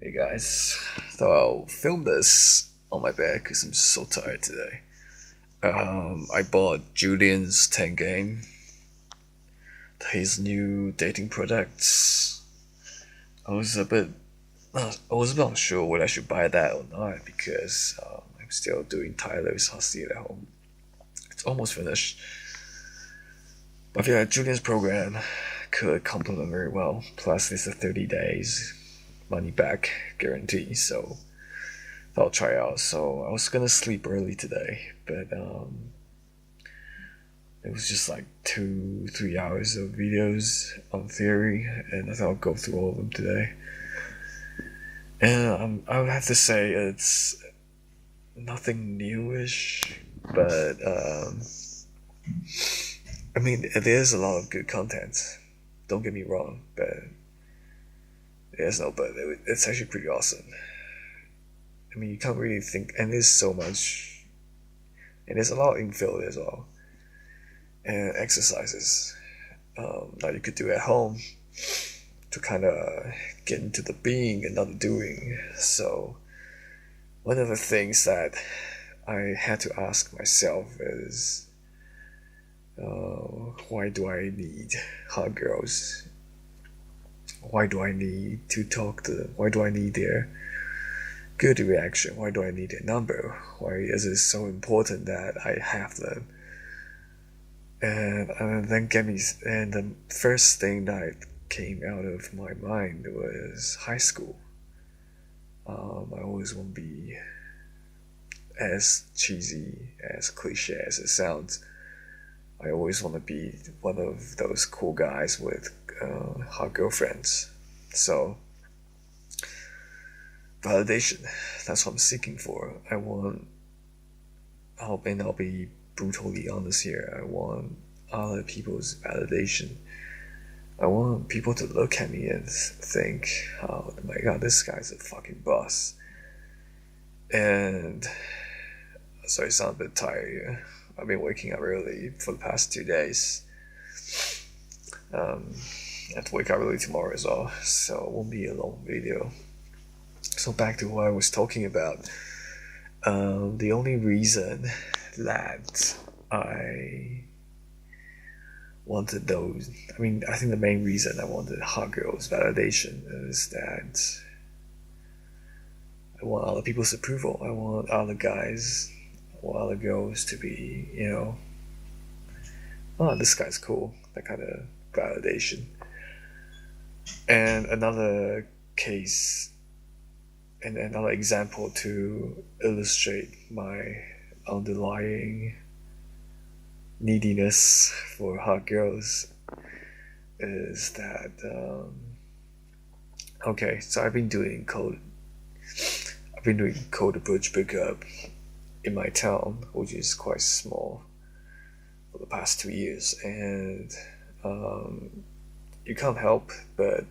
Hey guys, so I'll film this on my bed because I'm so tired today. I bought Julian's 10 game, his new dating products. I was a bit, I was not sure whether I should buy that or not because I'm still doing Tyler's Hustle at home. It's almost finished. But yeah, Julian's program could complement very well. Plus, it's a 30 days money back guarantee, so I'll try out. So I was gonna sleep early today, but it was just like 3 hours of videos on theory, and I thought I'll go through all of them today. And I would have to say it's nothing newish, but I mean there's a lot of good content. Don't get me wrong, but there's no but. It's actually pretty awesome. I mean, you can't really think, and there's so much, and there's a lot of infill as well, and exercises that you could do at home to kind of get into the being and not the doing. So, one of the things that I had to ask myself is, why do I need hot girls? Why do I need to talk to them? Why do I need their good reaction? Why do I need a number? Why is it so important that I have them? And then get me. And the first thing that came out of my mind was high school. I always want to be as cheesy, as cliche as it sounds. I always want to be one of those cool guys with hot girlfriends. So validation. That's what I'm seeking for. I'll be brutally honest here. I want other people's validation. I want people to look at me and think, oh my god, this guy's a fucking boss. And so I sound a bit tired here. I've been waking up early for the past 2 days. I have to wake up early tomorrow as well, so it won't be a long video. So back to what I was talking about. The only reason that I wanted those, I think the main reason I wanted hot girls validation is that I want other people's approval. I want other guys, I want other girls to be, oh, this guy's cool. That kind of validation. And another case, and another example to illustrate my underlying neediness for hot girls is that okay, so I've been doing cold approach pickup in my town, which is quite small, for the past 2 years, and you can't help but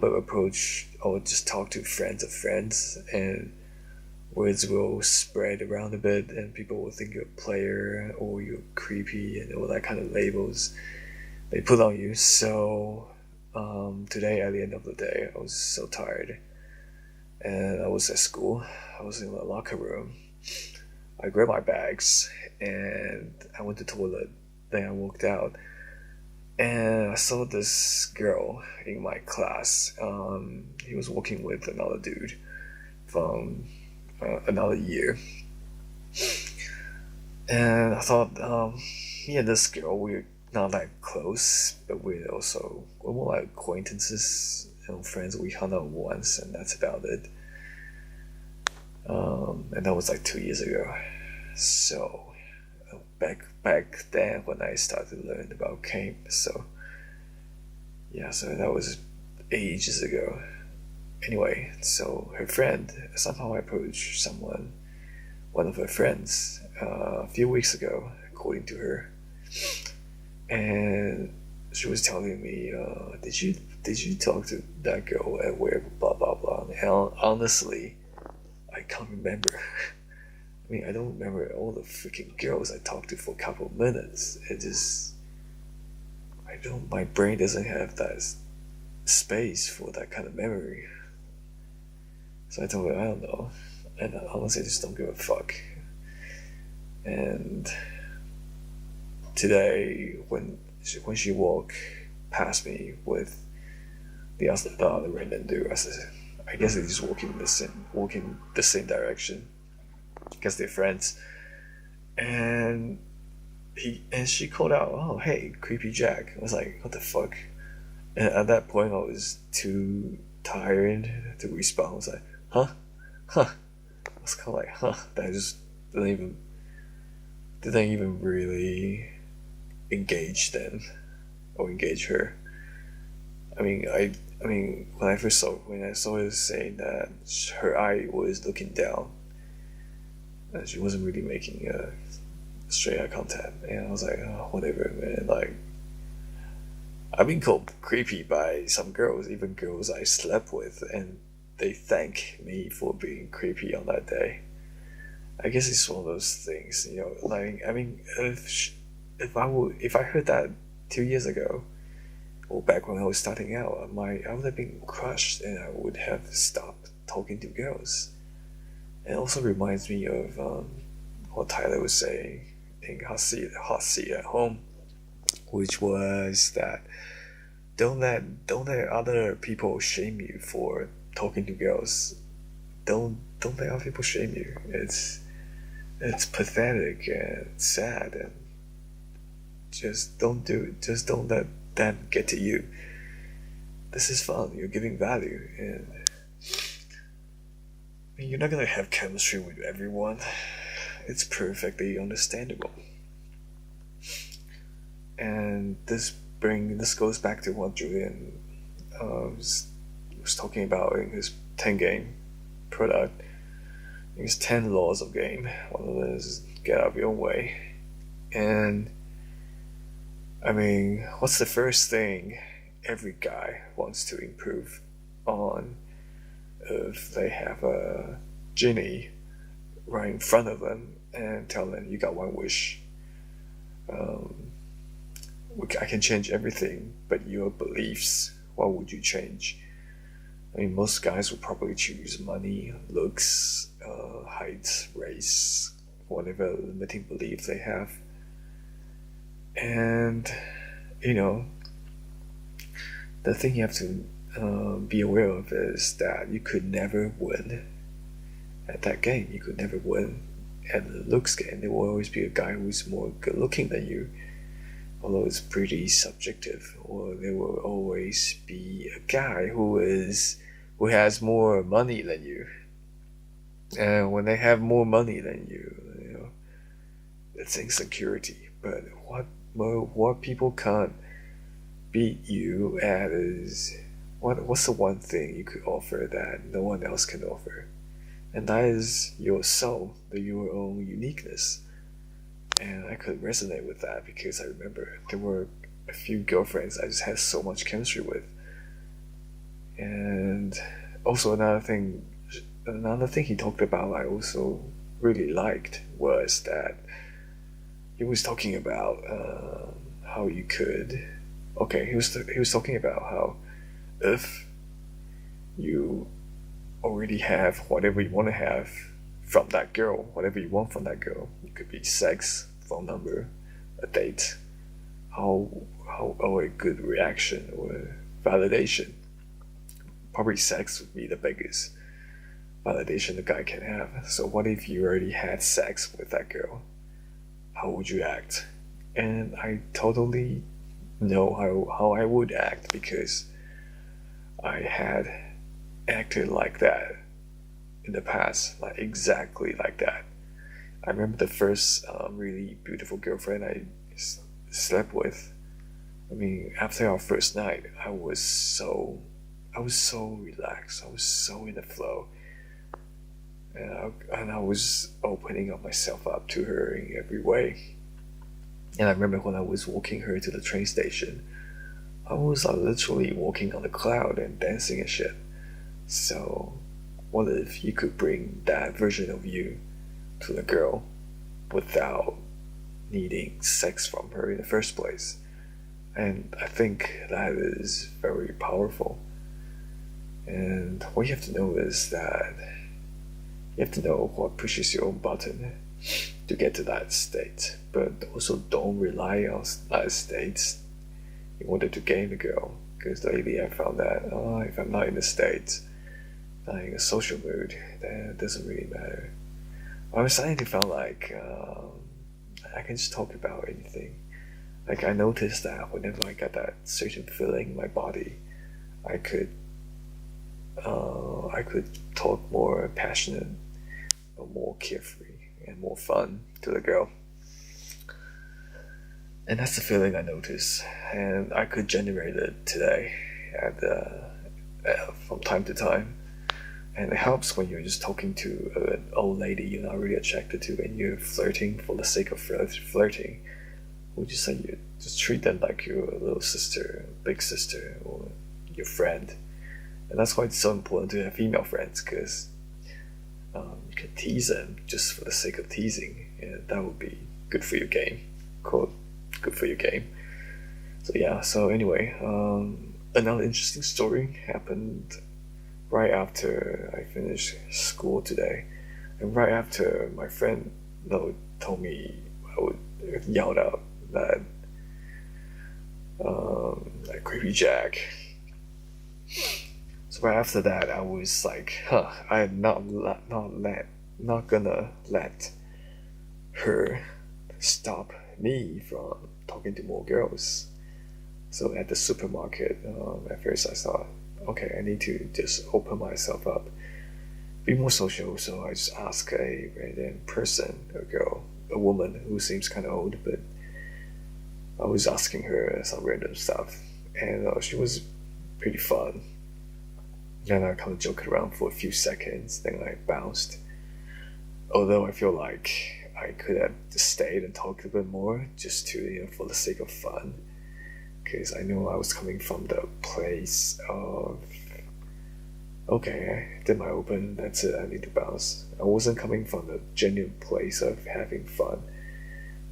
approach or just talk to friends of friends, and words will spread around a bit, and people will think you're a player or you're creepy and all that kind of labels they put on you. So today, at the end of the day, I was so tired, and I was at school. I was in the locker room. I grabbed my bags and I went to the toilet. Then I walked out, and I saw this girl in my class. He was walking with another dude from another year, and I thought, me and this girl, we're not that close, but we're more like acquaintances and friends. We hung out once, and that's about it. And that was like 2 years ago. So back then when I started to learn about camp. So yeah, so that was ages ago. Anyway, so her friend somehow approached one of her friends, a few weeks ago, according to her, and she was telling me, did you talk to that girl at where blah blah blah? And honestly, I can't remember. I don't remember all the freaking girls I talked to for a couple of minutes. My brain doesn't have space for that kind of memory. So I told her I don't know, and I honestly just don't give a fuck. And today, when she walked past me with the other random dude, I guess they're just walking the same direction. Because they're friends, and she called out, "Oh, hey, creepy Jack." I was like, "What the fuck?" And at that point, I was too tired to respond. I was like, "Huh, huh." I was kind of like, "Huh." That I just didn't even really engage them or engage her. I mean, when I saw her saying that her eye was looking down, and she wasn't really making straight eye contact, and I was like, oh, whatever, man. Like, I've been called creepy by some girls, even girls I slept with, and they thank me for being creepy on that day. I guess it's one of those things, you know. Like, I mean, if I heard that 2 years ago, or back when I was starting out, I would have been crushed, and I would have stopped talking to girls. It also reminds me of what Tyler was saying in Hot Seat at Home, which was that don't let other people shame you for talking to girls. Don't let other people shame you. It's pathetic and sad, and just don't let them get to you. This is fun. You're giving value, and I mean, you're not gonna have chemistry with everyone. It's perfectly understandable. And this goes back to what Julian was talking about in his 10 game product. His 10 laws of game. One of them is get out of your own way. And I mean, what's the first thing every guy wants to improve on if they have a genie right in front of them and tell them you got one wish? I can change everything but your beliefs. What would you change? I mean, most guys would probably choose money, looks, height, race, whatever limiting belief they have. And, you know, the thing you have to be aware of is that you could never win at that game. You could never win at the looks game. There will always be a guy who's more good looking than you, although it's pretty subjective. Or there will always be a guy who has more money than you. And when they have more money than you know, it's insecurity. But what people can't beat you at is what's the one thing you could offer that no one else can offer, and that is your soul, your own uniqueness. And I could resonate with that because I remember there were a few girlfriends I just had so much chemistry with. And also another thing he talked about I also really liked was that he was talking about how you could. Okay, he was talking about how if you already have whatever you want to have from that girl, whatever you want from that girl, it could be sex, phone number, a date, how a good reaction or validation. Probably sex would be the biggest validation the guy can have. So what if you already had sex with that girl? How would you act? And I totally know how I would act because I had acted like that in the past, like exactly like that. I remember the first really beautiful girlfriend I slept with. I mean, after our first night, I was so relaxed. I was so in the flow, and I was opening up myself up to her in every way. And I remember when I was walking her to the train station, I was literally walking on the cloud and dancing and shit. So, what if you could bring that version of you to the girl without needing sex from her in the first place? And I think that is very powerful. And what you have to know is that you have to know what pushes your own button to get to that state, but also don't rely on that state in order to gain the girl. Because lately I found that if I'm not in the state, not in a social mood, then it doesn't really matter. I was starting to feel like I can just talk about anything. Like I noticed that whenever I got that certain feeling in my body, I could talk more passionate, or more carefree, and more fun to the girl. And that's the feeling I noticed, and I could generate it today, from time to time. And it helps when you're just talking to an old lady you're not really attracted to, and you're flirting for the sake of flirting. Would you say you just treat them like your little sister, big sister, or your friend? And that's why it's so important to have female friends, because you can tease them just for the sake of teasing, and that would be good for your game. Quote, good for your game. So yeah, so anyway, another interesting story happened right after I finished school today. And right after my friend told me, I would yelled out that creepy Jack. So right after that, I was like, I'm not gonna let her stop me from talking to more girls. So at the supermarket, at first I thought, okay, I need to just open myself up, be more social. So I just asked a random person, a girl, a woman who seems kind of old, but I was asking her some random stuff, and she was pretty fun. And I kind of joked around for a few seconds, then I bounced. Although I feel like I could have just stayed and talked a bit more, just to, for the sake of fun. Because I know I was coming from the place of, okay, I did my open, that's it, I need to bounce. I wasn't coming from the genuine place of having fun.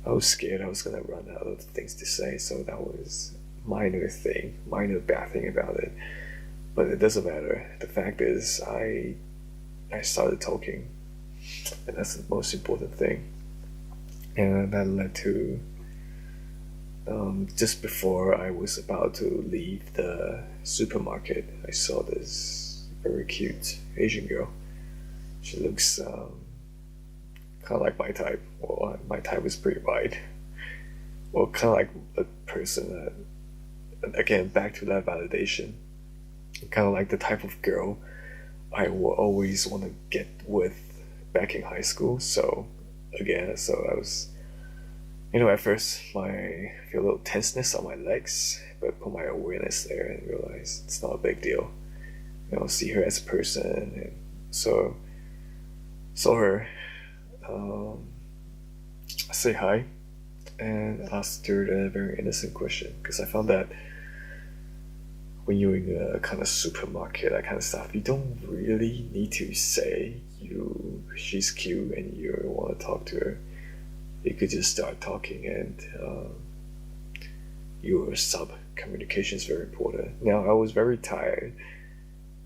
I was scared I was gonna run out of things to say, so that was minor bad thing about it. But it doesn't matter. The fact is, I started talking, and that's the most important thing. And that led to, just before I was about to leave the supermarket, I saw this very cute Asian girl. She looks kind of like my type. Well, my type is pretty wide. Well, kind of like a person that, again, back to that validation. Kind of like the type of girl I will always want to get with back in high school. So again, I was, at first I feel a little tenseness on my legs, but put my awareness there and realize it's not a big deal. See her as a person, and so saw her, say hi, and asked her a very innocent question, because I found that when you're in a kind of supermarket, that kind of stuff, you don't really need to say she's cute and you want to talk to her. You could just start talking, and your sub communication is very important. Now, I was very tired,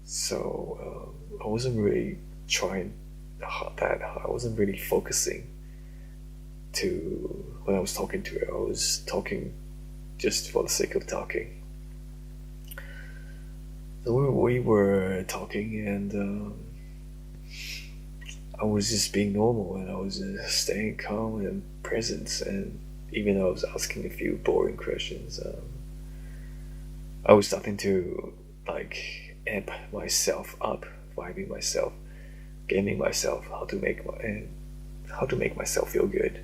so I wasn't really trying that hard. I wasn't really focusing when I was talking to her. I was talking just for the sake of talking. So we were talking, and I was just being normal, and I was just staying calm and present. And even though I was asking a few boring questions, I was starting to amp myself up, vibing myself, gaming myself, how to make myself feel good.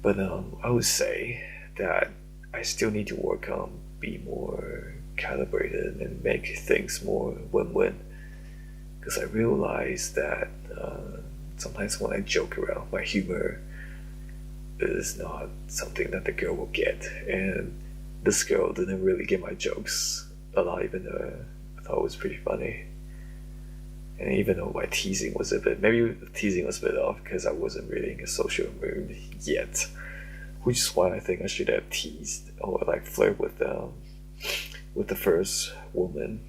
But I would say that I still need to work on be more calibrated and make things more win-win, because I realized that sometimes when I joke around, my humor is not something that the girl will get, and this girl didn't really get my jokes a lot, even though I thought it was pretty funny. And even though my teasing was a bit off, because I wasn't really in a social mood yet which is why I think I should have teased or like flirt with the first woman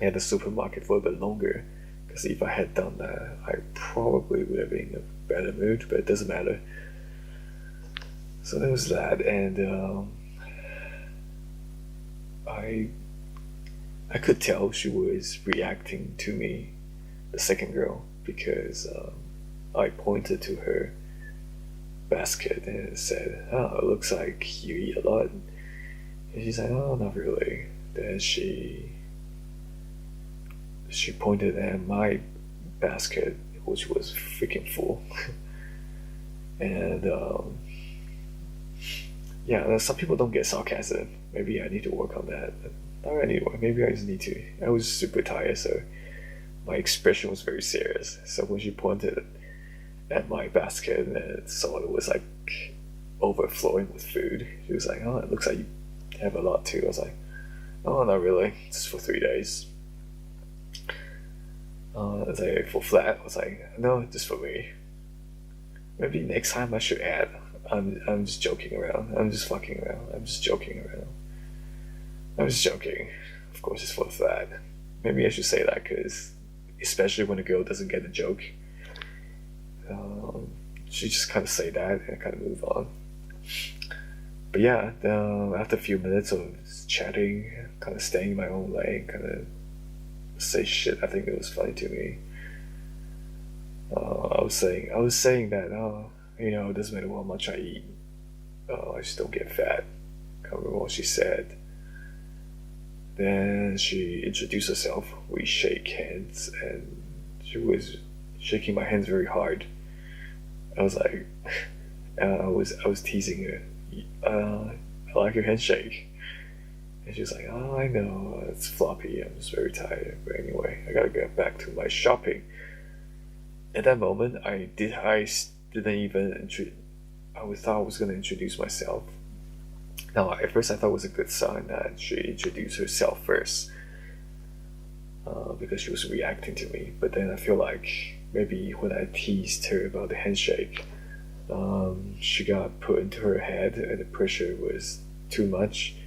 at the supermarket for a bit longer. Because if I had done that, I probably would have been in a better mood. But it doesn't matter. So there was that, and I I could tell she was reacting to me, the second girl, because I pointed to her basket and said, "Oh, it looks like you eat a lot." And she's like, "Oh, not really." Then she pointed at my basket, which was freaking full, and yeah, some people don't get sarcasm. Maybe I need to work on that. Not really anyway, maybe I just need to. I was super tired, so my expression was very serious. So when she pointed at my basket and saw it was like overflowing with food, she was like, "Oh, it looks like you have a lot too." I was like, "Oh, not really. Just for 3 days." I was like, "For flat?" I was like, "No, just for me. Maybe next time I should add." I'm just joking around. I'm just fucking around. I'm just joking around. I'm just joking. Of course, it's for flat. Maybe I should say that because, especially when a girl doesn't get the joke, she just kind of say that and kind of move on. But yeah, after a few minutes of chatting, kind of staying in my own lane, kind of say shit. I think it was funny to me. I was saying that it doesn't matter how much I eat, I just don't get fat. I can't remember what she said. Then she introduced herself. We shake hands, and she was shaking my hands very hard. I was like, I was teasing her. I like your handshake. And she was like, "Oh, I know, it's floppy. I'm just very tired. But anyway, I gotta get back to my shopping." At that moment, I didn't even thought I was gonna introduce myself. Now, at first, I thought it was a good sign that she introduced herself first, because she was reacting to me. But then I feel like maybe when I teased her about the handshake, she got put into her head, and the pressure was too much.